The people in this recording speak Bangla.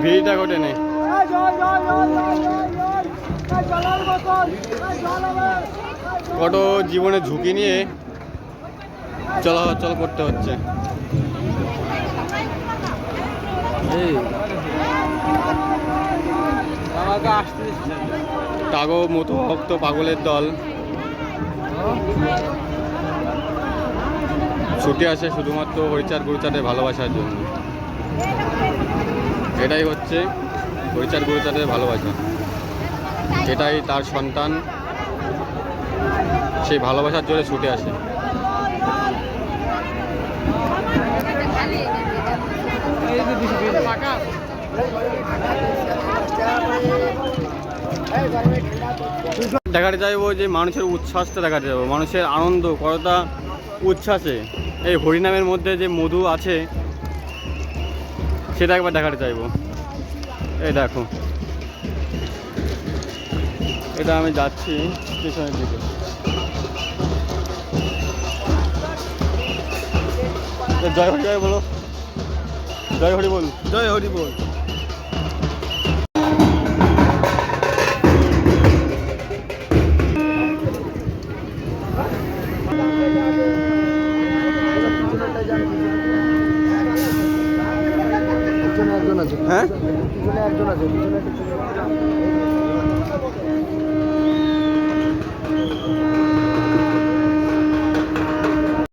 ভিড়টা ঘটে নেই। কত জীবনে ঝুঁকি নিয়ে চলাচল করতে হচ্ছে। টাগো মতো ভক্ত পাগলের দল ছুটে আসে শুধুমাত্র হরিচাঁদ গুরুচাঁদের ভালোবাসার জন্য। এটাই হচ্ছে হরিচাঁদ গুরুচাঁদের ভালোবাসা, এটাই তার সন্তান, সেই ভালোবাসার জন্য ছুটে আসে। দেখাতে চাইবো যে মানুষের উচ্ছ্বাসটা দেখাতে যাবো, মানুষের আনন্দ কতটা উচ্ছ্বাসে এই হরিনামের মধ্যে যে মধু আছে সেটা একবার দেখাতে চাইবো। এই দেখো, এটা আমি যাচ্ছি স্টেশনের দিকে। জয় হরি, জয় বলো, জয় হরি বল, জয় হরি বল। হ্যাঁ, একজন আছে।